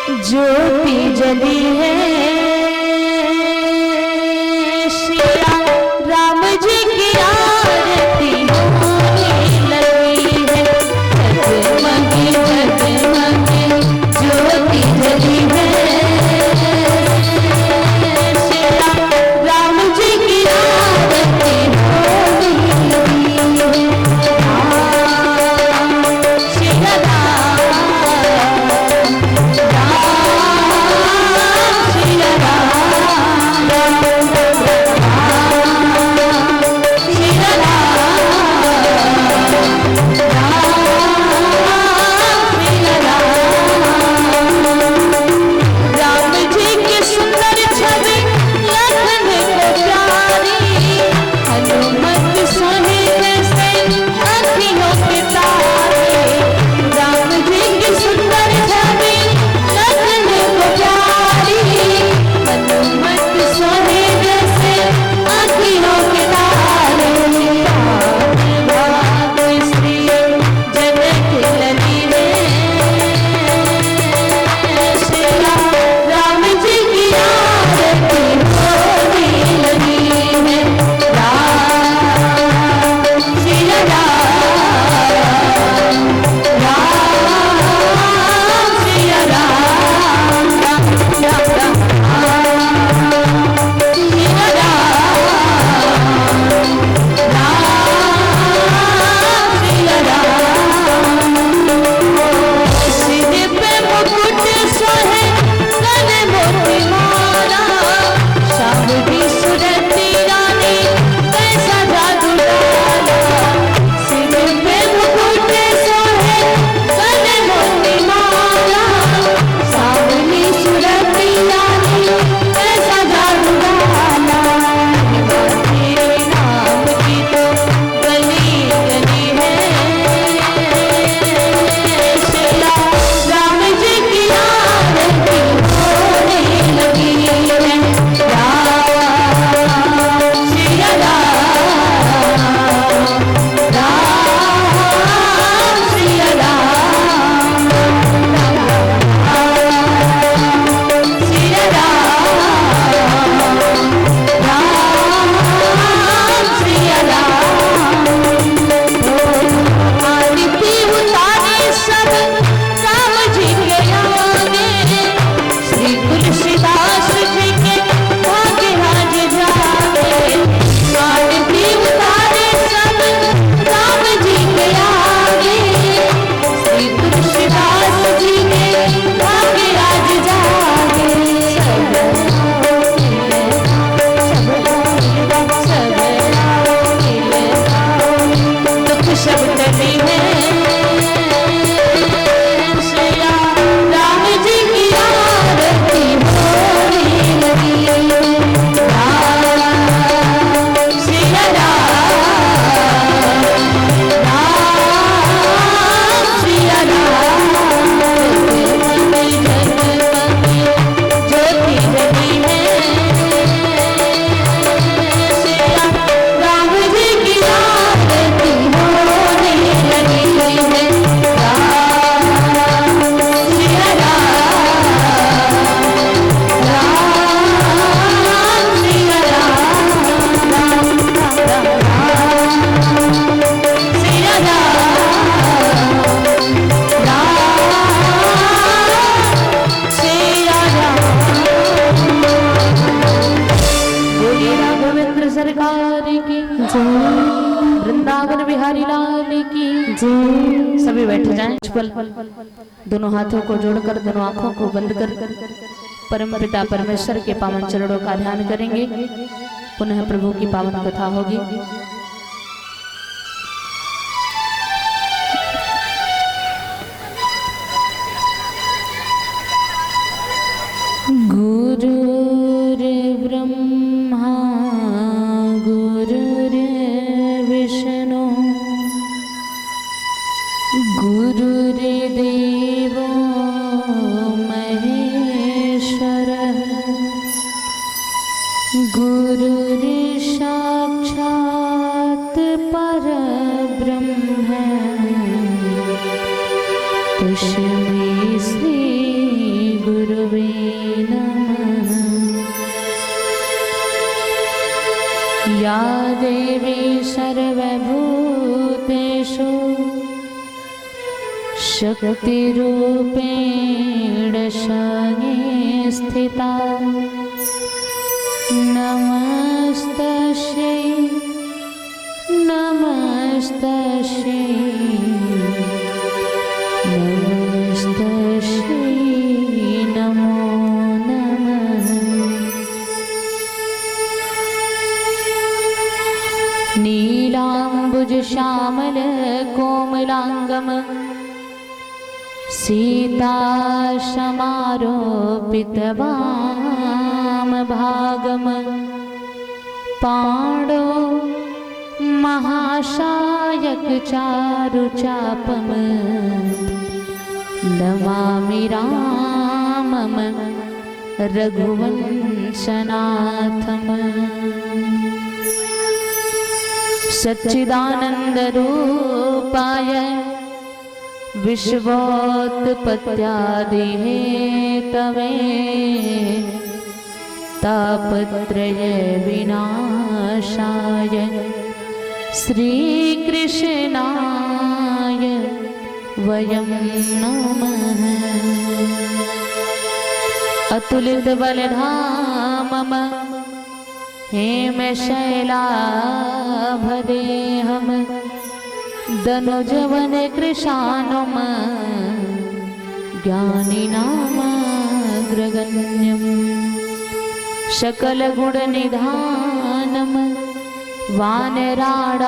ज्योति जली है श्री राम जी की आरती होने लगी है। जगमगी जगमगी ज्योति जली है श्री राम जी की आरती होने लगी है। श्री वृंदावन बिहारी लाल की जय। सभी बैठ जाएं। दोनों हाथों को जोड़कर दोनों आंखों को बंद कर परम पिता परमेश्वर के पावन चरणों का ध्यान करेंगे। पुनः प्रभु की पावन कथा होगी। गुरुर्ब्रह्मा गुरुर्विष्णु गुरुर्देवो महेश्वरः गुरुर्साक्षात् परब्रह्म तस्मै श्री या देवी सर्वभूतेषु शक्तिरूपेण संस्थिता नमस्तस्यै नमस्तस्यै नमस्तस्यै नमो नमः। नीलाम्बुज श्यामल कोमलांगम सीता समारोपित वाम भागम पाणो महाशायक चारु चापम नमामि रामम रघुवंशनाथम। सच्चिदानंद रूपाय विश्वोत्पत्त्यादि हेतवे तापत्रय विनाशाय श्रीकृष्णाय वयं नमः। अतुलित बलधामम हेमशैलाभदेहम दनुजवन कृशानुम ज्ञानिनामग्रगण्यम् सकलगुणनिधानम वानराणामधीशम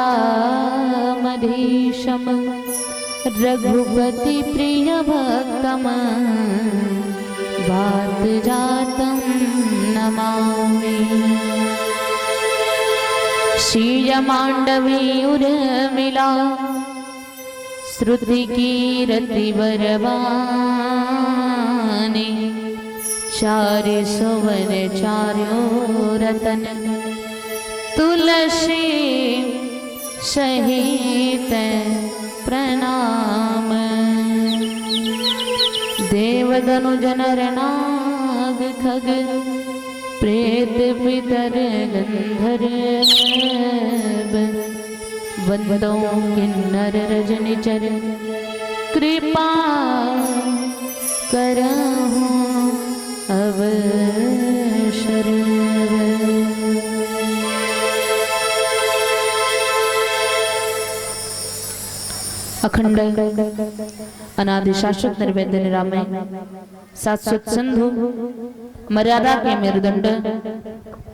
रघुपति प्रियभक्तम वातजातं नमामि। शीयमांडवी उर्मिला श्रुतिकीरति वरवाणी चारि सुवन चार्यो रतन तुलसी सहित प्रणाम। देवदनुजन नाग खग प्रेत पितर गंधर्व वंदो किन्नर रजनिचर कृपा करहु अवसर। अखंड अनादि शाश्वत निर्वेद निरामय शाश्वत सिंधु मर्यादा के मेरुदंड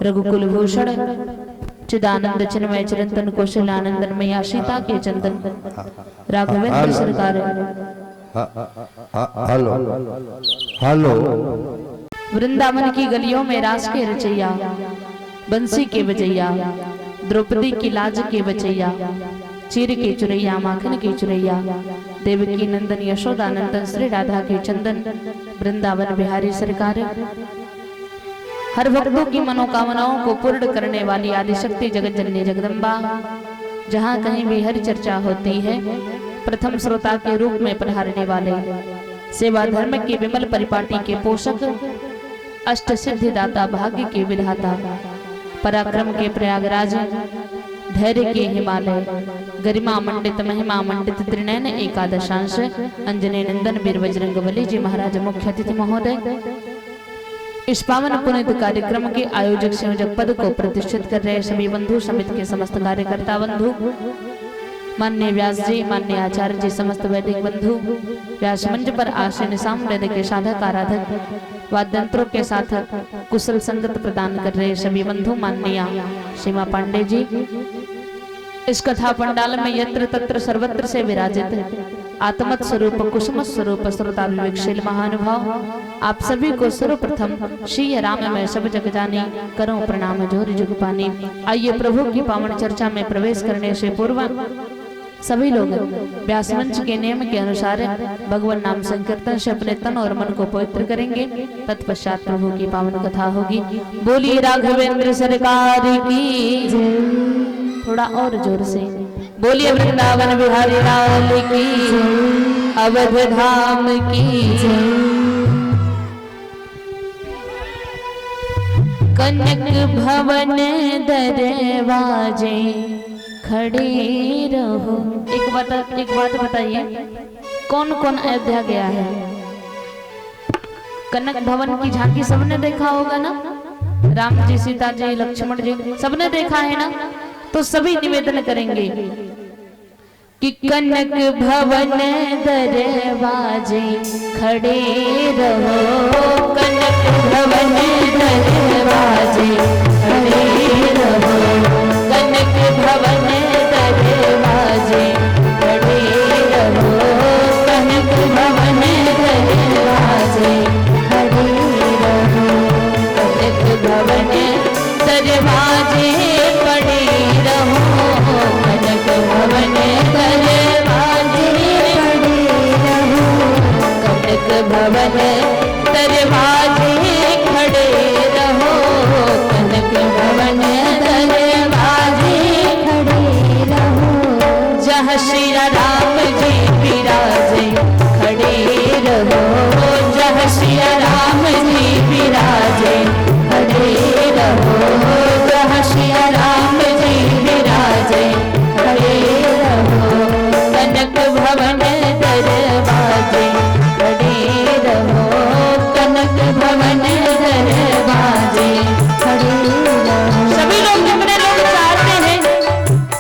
रघुकुल भूषण चिदानंद चिन्मय चिरंतन कौशल आनंदन में आशिता के चंदन राघवेंद्र सरकार। Hello hello. वृंदावन की गलियों में रास के रचैया बंसी के बजैया द्रौपदी की लाज के बचैया चीर के चुरैया माखन के चुरैया देवकी नंदन यशोदा नंदन श्री राधा के चंदन वृंदावन बिहारी सरकार। हर भक्तों की मनोकामनाओं को पूर्ण करने वाली आदिशक्ति जगत जननी जगदम्बा जहाँ कहीं भी हर चर्चा होती है प्रथम श्रोता के रूप में पधारने वाले सेवा धर्म के विमल परिपाटी के पोषक अष्ट सिद्धिदाता भाग्य के विधाता पराक्रम के प्रयागराज धैर्य के हिमालय गरिमा मंडित महिमा मंडित त्रिनयन एकादशांश अंजनी नंदन वीर बजरंग बली जी महाराज मुख्य अतिथि महोदय इस पावन पुनित कार्यक्रम के आयोजक संयोजक पद को प्रतिष्ठित कर रहे सभी बंधु समिति के समस्त कार्यकर्ता बंधु मान्य व्यास जी मान्य आचार्य जी समस्त वैदिक बंधु व्यास मंच पर आसीन सामवेद के साधक आराधक वाद्यंत्रों के साथ कुशल संगत प्रदान कर रहे सभी बंधु माननीय सीमा पांडे जी इस कथा पंडाल में यत्र तत्र सर्वत्र से विराजित आत्मत स्वरूप कुसुम स्वरूप श्रोता विवेकशील महानुभाव आप सभी को सर्वप्रथम श्री राम में सब जग जानी करो प्रणाम जोर जुग पानी। आइए प्रभु की पावन चर्चा में प्रवेश करने से पूर्व सभी लोग व्यास मंच के नियम के अनुसार भगवान नाम संकीर्तन से अपने तन और मन को पवित्र करेंगे। तत्पश्चात प्रभु की पावन कथा होगी। बोलिए राघवेंद्र सरकार की थोड़ा और जोर से बोलिए वृंदावन बिहारी लाल की अवध धाम की कनक भवन दरवाजे खड़े रहो। एक बात बताइए, कौन कौन अयोध्या गया है? कनक भवन की झांकी सबने देखा होगा ना? राम जी, सीता जी, लक्ष्मण जी सबने देखा है ना? तो सभी निवेदन करेंगे कि कनक भवन दरवाजे खड़े रहो, कनक भवन दरवाजे खड़े रहो, कनक भवन दरवाजे खड़े रहो, कनक भवन दरवाजे खड़े रहो, कनक भवन दरवाजे खड़े रहो, कनक भवन दरवाजे खड़े रहो, कनक भवन दरवाजे खड़े रहो, कनक भवन दरवाजे खड़े रहो, जहाँ श्री राम जी विराजे खड़े रहो, जहाँ श्री राम जी विराजे खड़े रहो, जहाँ श्री राम जी विराजे खड़े रहो, कनक भवन दरवाजे खड़े रहो, कनक भवन दरवाजे खड़े रहो। सभी लोग, जितने लोग चाहते हैं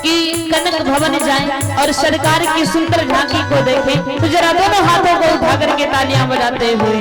कि कनक भवन जाएं और सरकार की सुंदर झांकी को देखें, तो जरा दोनों हाथों को उठा करके तालियां बजाते हुए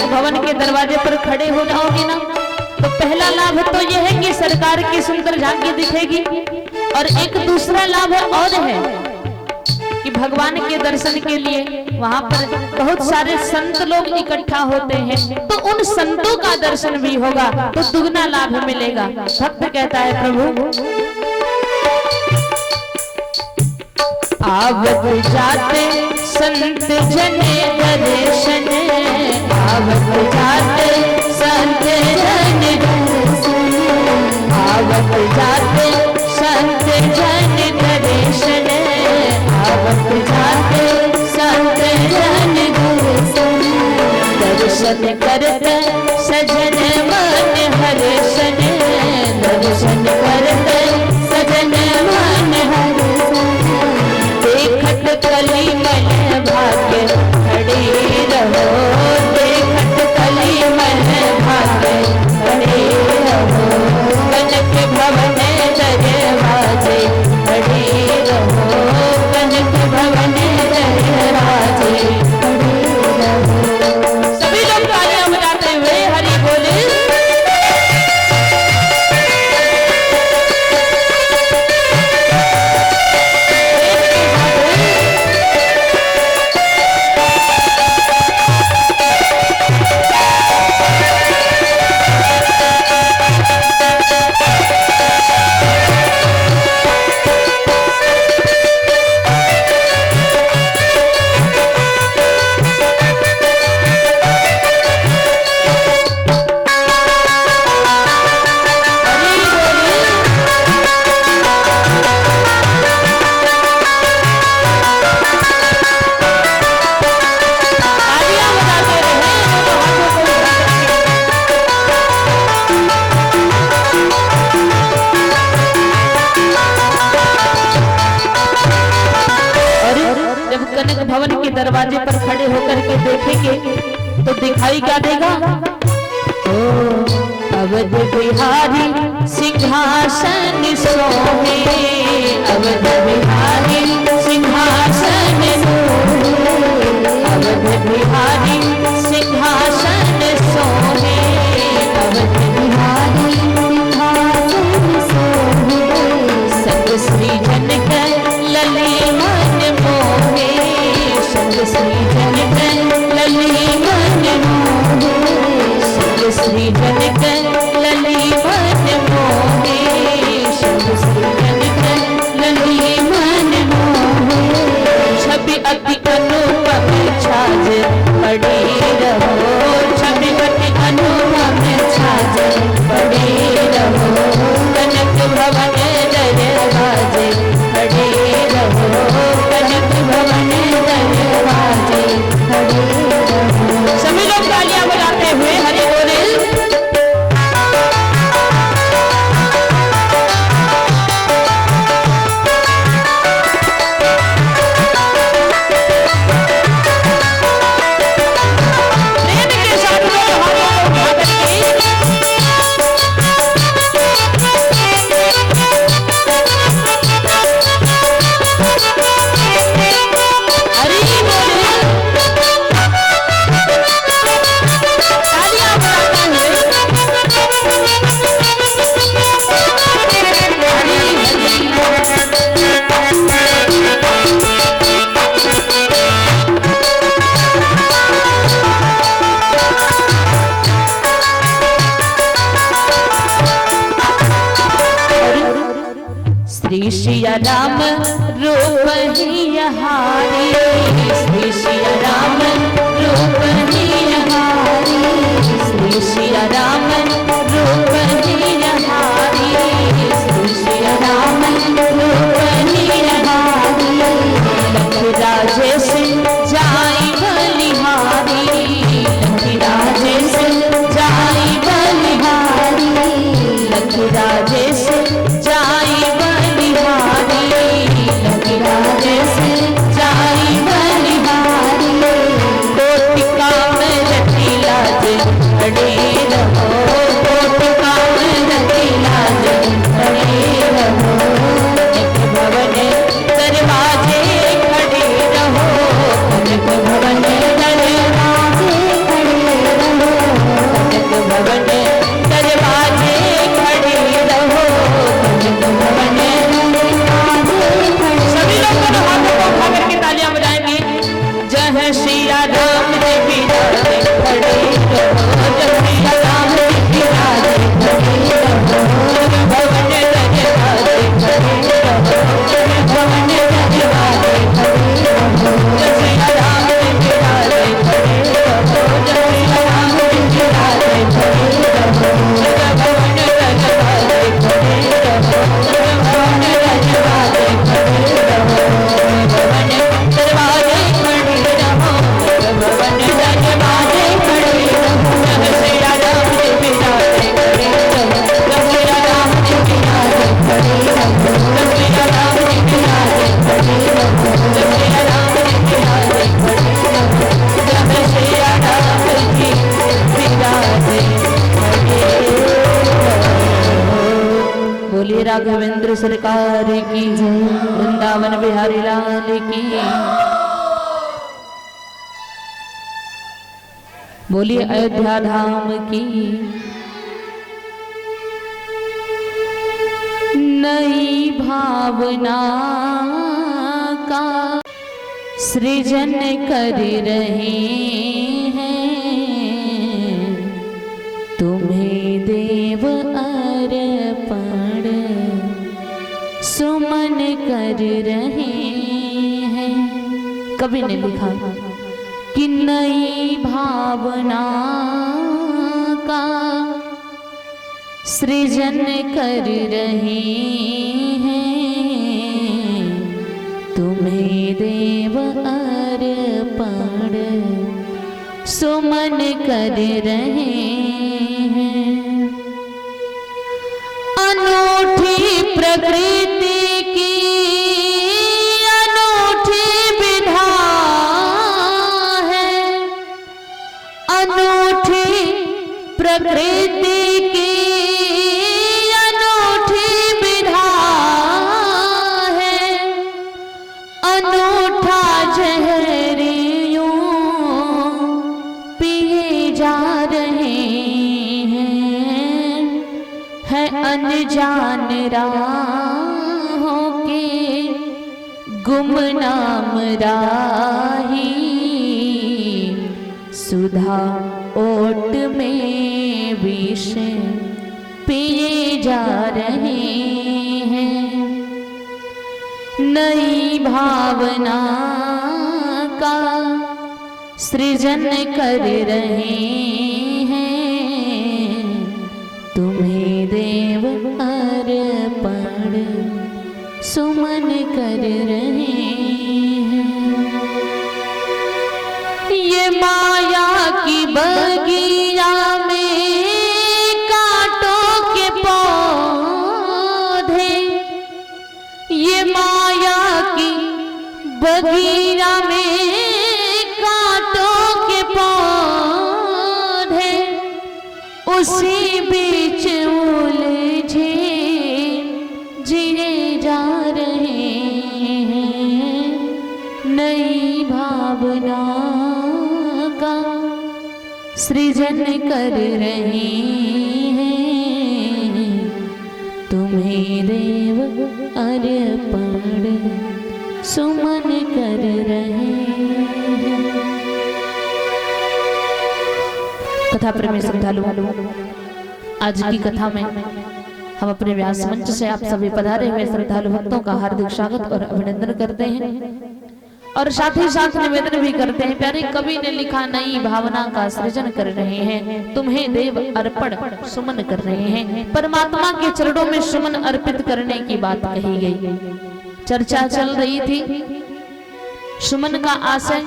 भवन के दरवाजे पर खड़े हो जाओगे ना, तो पहला लाभ तो यह है कि सरकार की सुंदर झांकी दिखेगी, और एक दूसरा लाभ और है कि भगवान के दर्शन के लिए वहां पर बहुत सारे संत लोग इकट्ठा होते हैं, तो उन संतों का दर्शन भी होगा, तो दुगना लाभ मिलेगा। भक्त कहता है, प्रभु आवत जाते संत जन दर्शन, आवत जाते संत जन दर्शन, आवत जाते संत जन दर्शन, आवत जाते संत जन दर्शन, दर्शन करते सजन मन हर्षण, दर्शन करते सजन मन हर्षण, देखत कली मन भाग्य खड़े रहो, देखत कली मन भाग्य खड़े रहो, कनक भवन दरवाजे खड़े रहो, कनक भवन दरवाजे खड़े रहो। सभी लोग तालियां बजाते हुए हरि बोले। भवन के दरवाजे पर खड़े होकर के देखेंगे तो दिखाई क्या देगा? ओ अवध बिहारी सिंहासन सोहे, अवध बिहारी सिंहासन सोहे, अवध बिहारी सिंहासन सोहे, अवध बिहारी सिंहासन सोहे, सब श्री जन के लले मन श्री सिया राम रूप ही हारी, श्री सिया राम रूप ही हारी, श्री सिया राम रूप ही हारी, श्री सिया राम रूप ही हारी। लख राजेश जाई बलिहारी, लख राजेश जाई बलिहारी, लख राजेश जाई बलिहारी, लख राजेश जाई बलिहारी। कोटिका में रखिला जे खड़े रहो, कोटिका में रखिला जे खड़े रहो, कनक भवन दरवाजे खड़े रहो, कनक भवन दरवाजे खड़े रहो, कनक भवन दरवाजे खड़े रहो, कनक भवन दरवाजे खड़े। सभी लोग दोनों हाथों को उठा करके तालियां बजाएंगे। जय सिया राम जी की राधे खड़े रहो, जय सिया राम जी की राधे खड़े रहो, भवन दरवाजे खड़े रहो, भवन दरवाजे खड़े रहो, जय सिया राम जी की राधे खड़े रहो, जय सिया राम जी की राधे खड़े रहो, भवन दरवाजे खड़े रहो, भवन दरवाजे खड़े रहो, भवन दरवाजे खड़े रहो, भवन दरवाजे खड़े रहो। जय सिया राम जी की राधे खड़े रहो, जय सिया राम जी की राधे खड़े रहो, जय सिया राम जी की राधे खड़े रहो, जय सिया राम जी की राधे खड़े रहो, जय सिया राम जी की राधे खड़े रहो। बोलिए राघवेंद्र सरकार की जय, वृंदावन बिहारी लाल की। बोलिए अयोध्या धाम की। नई भावना का सृजन कर रहे हैं, तुम्हें देव अर्पण सुमन कर रहे हैं। कवि ने लिखा कि नई भावना का सृजन कर रहे हैं, तुम्हें देव अर्पण सुमन कर रहे हैं। अनूठी प्रकृति की अनूठी विधा है, अनूठी प्रकृति की अनूठी विधा है, अनूठा जहर यूं पिए जा रहे हैं, है अनजान राहों के गुमनाम राही, सुधा ओट में विष पिए जा रहे हैं। नई भावना का सृजन कर रहे हैं, तुम्हें देव अर्पण सुमन कर रहे हैं। ये माया की बगिया में कांटों के पौधे, ये माया की बगिया में कांटों के पौधे, उसी बीच उलझे जिए जा रहे हैं। नई भावना का सृजन कर रहे हैं, तुम्हें देव अर्पण सुमन कर रहे हैं। कथा प्रेमी श्रद्धालु, आज की कथा में हम अपने व्यास मंच से आप सभी पधारे हुए श्रद्धालु भक्तों का हार्दिक स्वागत और अभिनंदन करते हैं और साथ ही साथ निवेदन भी करते हैं। प्यारे कवि ने लिखा, नई भावना का सृजन कर रहे हैं, तुम्हें देव अर्पण सुमन कर रहे हैं। परमात्मा के चरणों में सुमन अर्पित करने की बात कही गई। चर्चा चल रही थी सुमन का आशय।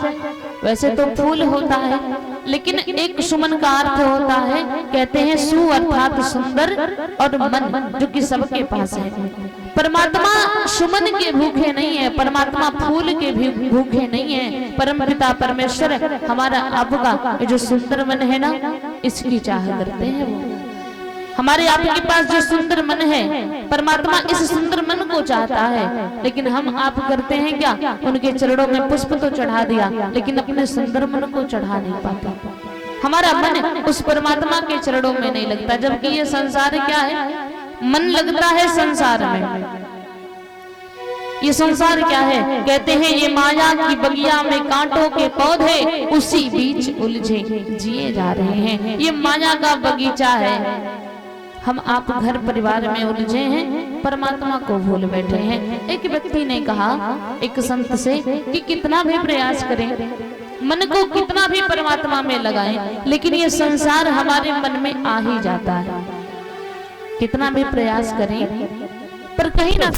वैसे तो फूल होता है, लेकिन एक सुमन का अर्थ होता है, कहते हैं सु अर्थात सुंदर और मन, जो कि सबके पास है। परमात्मा सुमन के भूखे नहीं है, परमात्मा फूल के भी भूखे नहीं है। परमपिता परमेश्वर हमारा आपका जो सुंदर मन है ना, इसकी चाह करते हैं वो। हमारे आपके पास जो सुंदर मन है, परमात्मा इस सुंदर मन को चाहता है, लेकिन हम आप करते हैं क्या, उनके चरणों में पुष्प तो चढ़ा दिया, लेकिन अपने सुंदर मन को चढ़ा नहीं पाता। हमारा मन उस परमात्मा के चरणों में नहीं लगता। जबकि ये संसार क्या है, मन लगता है संसार में। ये संसार क्या है, कहते हैं ये माया की बगिया में कांटों के पौधे उसी बीच उलझे जिए जा रहे हैं। ये माया का बगीचा है। हम आप घर परिवार में उलझे हैं, परमात्मा को भूल बैठे हैं। एक व्यक्ति ने कहा एक संत से कि कितना भी प्रयास करें, मन को कितना भी परमात्मा में लगाएं, लेकिन ये संसार हमारे मन में आ ही जाता है। कितना भी प्रयास करें, पर कहीं ना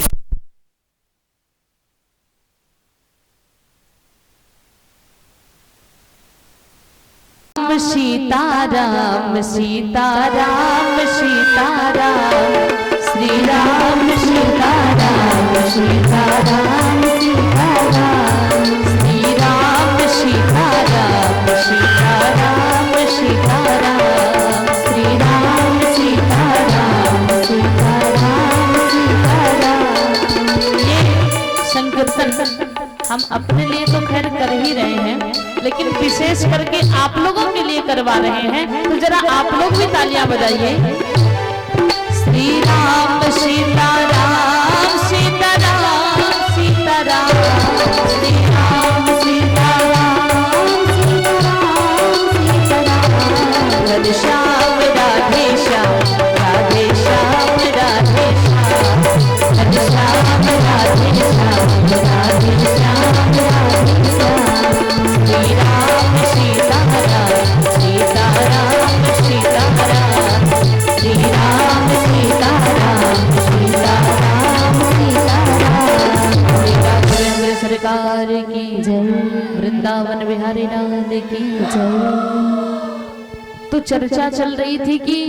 सीताराम सीताराम सीताराम, श्री राम सीताराम सीताराम सीताराम, श्री राम सीताराम सीताराम सीताराम, श्री राम सीताराम सीताराम सीताराम। ये संकीर्तन हम अपने लिए तो खैर कर ही रहे हैं, लेकिन विशेष करके आप लोगों के लिए करवा रहे हैं, तो जरा आप लोग भी तालियां बजाइए। श्री राम सीताराम सीताराम सीताराम, श्री राम सीताराम सीताराम सीताराम, राधे श्याम राधे श्याम राधे श्याम राधे श्याम, राधे श्याम राधे श्याम राधे श्याम राधे श्याम, श्री राम सीताराम सीताराम सीताराम, श्री राम सीताराम सीताराम सीताराम। सरकार की जय, वृंदावन बिहारी लाल की जय। तो चर्चा चल रही थी कि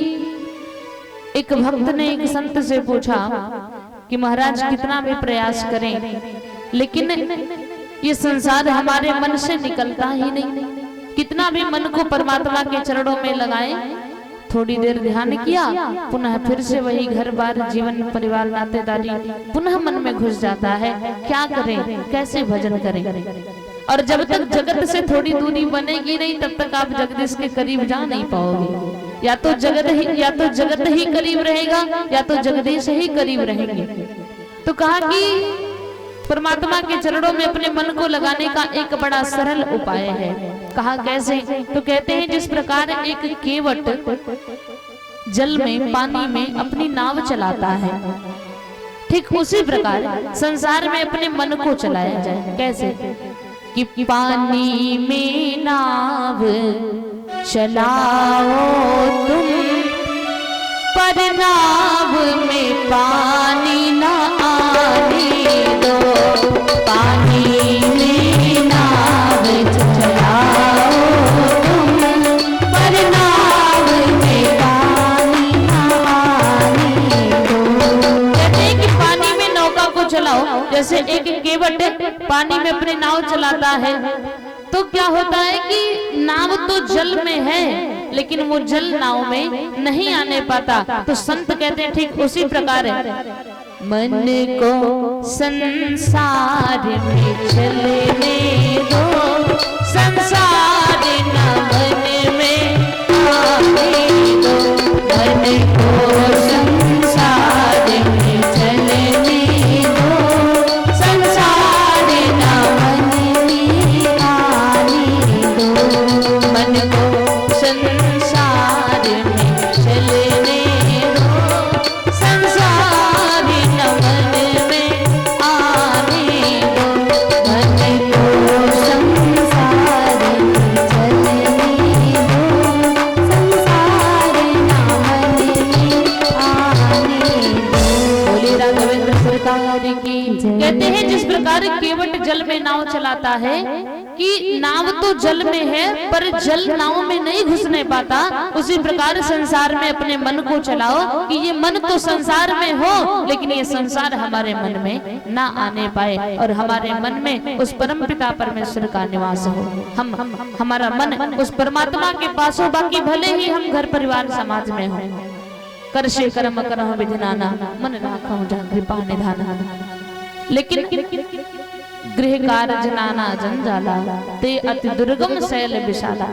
एक भक्त ने एक संत से पूछा कि महाराज कितना भी प्रयास करें, लेकिन ये संसार हमारे मन से निकलता ही नहीं। कितना भी मन को परमात्मा के चरणों में लगाएं, थोड़ी देर ध्यान किया, पुनः फिर से वही घर बार जीवन परिवार नातेदारी पुनः मन में घुस जाता है। क्या करें, कैसे भजन करें? और जब तक जगत से थोड़ी दूरी बनेगी नहीं, तब तक आप जगदीश के करीब जा नहीं पाओगे। या तो जगत ही करीब रहेगा, या तो जगदीश ही करीब रहेंगे। तो कहा कि परमात्मा के चरणों में अपने मन को लगाने का एक बड़ा सरल उपाय है। कहा कैसे? तो कहते हैं जिस प्रकार एक केवट जल में पानी में अपनी नाव चलाता है, ठीक उसी प्रकार संसार में अपने मन को चलाया जाए। कैसे? कि पानी में नाव चलाओ तुम, पर नाव में पानी ना आने दो। पानी में नाव चलाओ तुम, पर नाव में पानी ना आने दो। कहते हैं कि पानी में नौका को चलाओ। जैसे एक केवट पानी में अपनी नाव चलाता है, तो क्या होता है कि नाव तो जल में है, लेकिन वो जल नाव में नहीं आने पाता। तो संत कहते हैं ठीक उसी प्रकार है, मन को संसार में चलने दो, संसार न मन में आने दो। मन को संसार में चलने दो, संसार न मन में आने दो। मन को संसार में चलने दो, संसार की। कहते हैं जिस प्रकार केवट जल में नाव चलाता है कि नाव तो जल में है पर जल नाव में नहीं घुसने पाता, उसी प्रकार संसार में अपने मन को चलाओ कि ये मन तो संसार में हो लेकिन ये संसार हमारे मन में ना आने पाए और हमारे मन में उस परम पिता परमेश्वर का निवास हो। हम हमारा मन उस परमात्मा के पास हो, बाकी भले ही हम घर परिवार समाज में हो। करशे कर्म करहु विधि नाना, मन राखहु जहाँ कृपा निधाना। लेकिन गृह कार्य नाना जंजाला, ते अति दुर्गम शैल विशाला।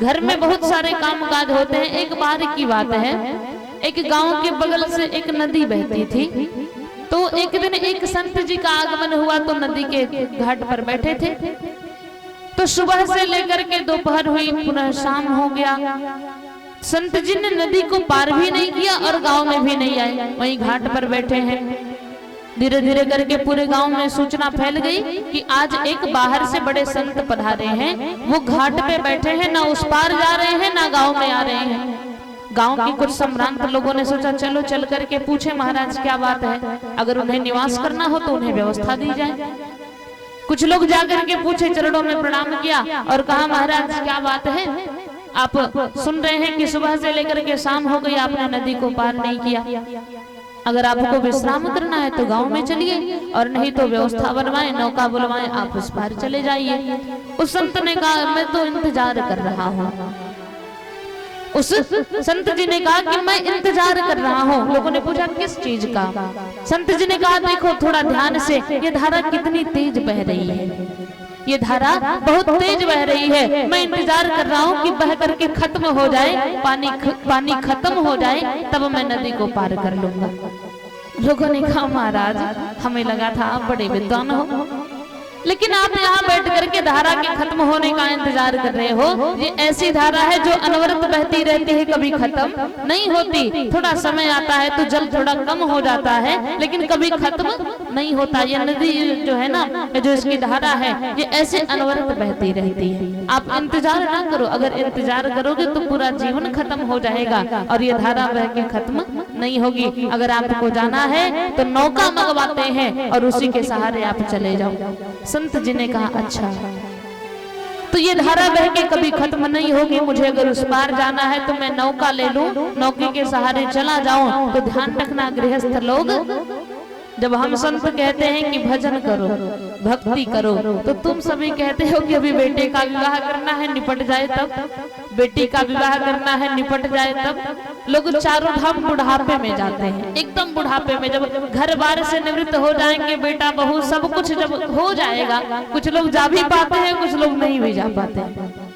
घर में बहुत सारे काम काज होते हैं। एक बार की बात है, एक गांव के बगल से एक नदी बहती थी। तो एक दिन एक संत जी का आगमन हुआ तो नदी के घाट पर बैठे थे। तो सुबह से लेकर के दोपहर हुई, पुनः शाम हो गया। संत जी ने नदी को पार भी नहीं किया और गांव में भी नहीं आए, वहीं घाट पर बैठे हैं। धीरे धीरे करके पूरे गांव में सूचना फैल गई कि आज एक बाहर से बड़े संत पधारे हैं, वो घाट पे बैठे हैं, ना उस पार जा रहे हैं ना गांव में आ रहे हैं। गांव की कुछ संभ्रांत लोगों ने सोचा चलो चल करके पूछे महाराज क्या बात है, अगर उन्हें निवास करना हो तो उन्हें व्यवस्था दी जाए। कुछ लोग जाकर के पूछे, चरणों में प्रणाम किया और कहा महाराज क्या बात है, आप सुन रहे हैं कि सुबह से लेकर के शाम हो गई आपने नदी को पार नहीं किया। अगर आपको विश्राम करना है तो गांव में चलिए और नहीं तो व्यवस्था बनवाएं, नौका बुलवाएं, आप उस पार चले जाइए। उस संत ने कहा मैं तो इंतजार कर रहा हूँ। उस संत जी ने कहा कि मैं इंतजार कर रहा हूँ। लोगों ने पूछा किस चीज का? संत जी ने कहा देखो थोड़ा ध्यान से, ये धारा कितनी तेज बह रही है, ये धारा बहुत तेज बह रही है। मैं इंतजार कर रहा हूँ कि बह करके खत्म हो जाए, पानी खत्म हो जाए, तब मैं नदी को पार कर लूंगा। लोगों ने कहा महाराज हमें लगा था आप बड़े विद्वान हो, लेकिन आप यहाँ बैठ करके धारा के खत्म होने का इंतजार कर रहे हो। ये ऐसी धारा है जो अनवरत बहती रहती है, कभी खत्म नहीं होती। थोड़ा समय आता है तो जल थोड़ा कम हो जाता है, लेकिन कभी खत्म नहीं होता। ये नदी जो है ना, जो इसकी धारा है, ये ऐसे अनवरत बहती रहती है। आप इंतजार ना करो, अगर इंतजार करोगे तो पूरा जीवन खत्म हो जाएगा और ये धारा बह के खत्म नहीं होगी। अगर आपको जाना है तो नौका मंगवाते हैं और उसी के सहारे आप चले जाओ। संत जी ने कहा अच्छा, तो ये धारा बह के कभी खत्म नहीं होगी, मुझे अगर उस पार जाना है तो मैं नौका ले लूं, नौके के सहारे चला जाऊं। तो ध्यान रखना गृहस्थ लोग, जब हम संत कहते हैं कि भजन करो, भक्ति करो, तो तुम सभी कहते हो कि अभी बेटे का विवाह करना है, निपट जाए तब, बेटी का विवाह करना है, निपट जाए तब। लोग चारों धाम बुढ़ापे में जाते हैं, एकदम बुढ़ापे में, जब घर बार से निवृत्त हो जाएंगे, बेटा बहू सब कुछ जब हो जाएगा, कुछ लोग जा भी पाते हैं, कुछ लोग नहीं भी जा पाते हैं।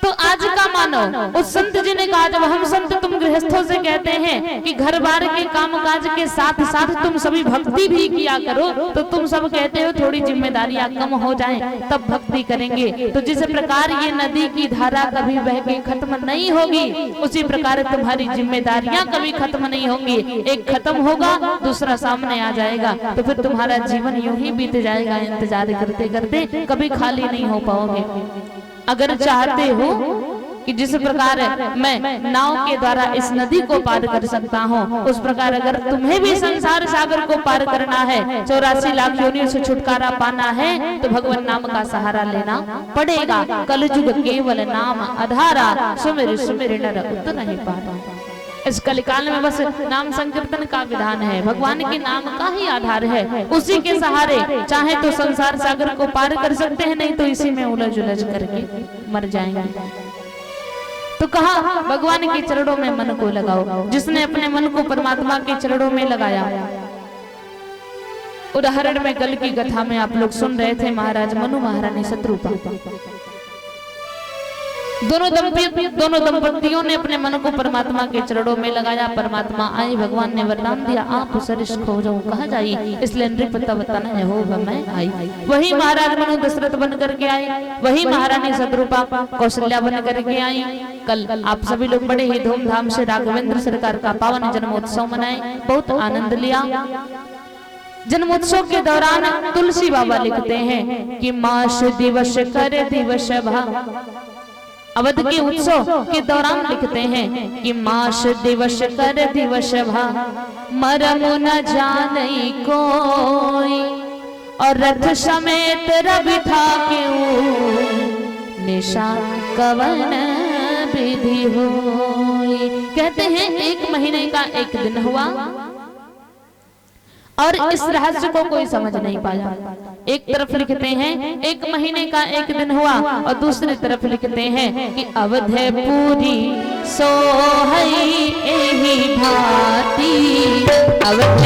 तो आज का मानो, उस संत जी ने कहा जब हम संत तुम गृहस्थों से कहते हैं कि घर बार के काम काज के साथ साथ तुम सभी भक्ति भी किया करो, तो तुम सब कहते हो थोड़ी जिम्मेदारियां कम हो जाएं तब भक्ति करेंगे। तो जिस प्रकार ये नदी की धारा कभी बह के खत्म नहीं होगी, उसी प्रकार तुम्हारी जिम्मेदारियां कभी खत्म नहीं होंगी। एक खत्म होगा दूसरा सामने आ जाएगा, तो फिर तुम्हारा जीवन यूं ही बीत जाएगा इंतजार करते करते, कभी खाली नहीं हो पाओगे। अगर चाहते हो कि जिस प्रकार मैं नाव के द्वारा इस नदी को पार कर सकता हूँ, उस प्रकार अगर तुम्हें भी संसार सागर को पार करना है, 84 लाख योनियों से छुटकारा पाना है, तो भगवान नाम का सहारा लेना पड़ेगा। कलयुग केवल नाम आधारा, सुमिर सुमिर नर उतर नहीं पाता। इस कलिकाल में बस नाम संकीर्तन का विधान है, भगवान के नाम का ही आधार है। उसी के सहारे चाहे तो संसार सागर को पार कर सकते हैं, नहीं तो इसी में उलझ उलझ करके मर जाएंगे। तो कहा भगवान के चरणों में मन को लगाओ। जिसने अपने मन को परमात्मा के चरणों में लगाया, उदाहरण में कल की कथा में आप लोग सुन रहे थे, महाराज मनु महारानी शत्रुपा, दोनों दंपतियों ने अपने मन को परमात्मा के चरणों में लगाया। परमात्मा आए, भगवान ने वरदान दिया आप सरिष खोजो कहा जाई, इसलिए नृप तब तनय होगा मैं आई। वही महाराज मनु दशरथ बन करके आए, वही महारानी शत्रुपा कौशल्या बन करके आई। कल आप सभी लोग बड़े ही धूमधाम से राघवेंद्र सरकार का पावन जन्मोत्सव मनाए, बहुत आनंद लिया। जन्मोत्सव के दौरान तुलसी बाबा लिखते हैं कि मास दिवस कर दिवस भा, अवध के उत्सव के दौरान लिखते हैं कि मास दिवस कर दिवस भा मरम न जाने कोई, और रथ समेत रवि था क्यों निशा कवन विधि होई। कहते हैं एक महीने का एक दिन हुआ और इस रहस्य को कोई समझ नहीं पाया। एक तरफ लिखते हैं एक महीने का एक दिन हुआ और दूसरी तरफ लिखते हैं कि अवध पूरी सोहई एही भांति, अवध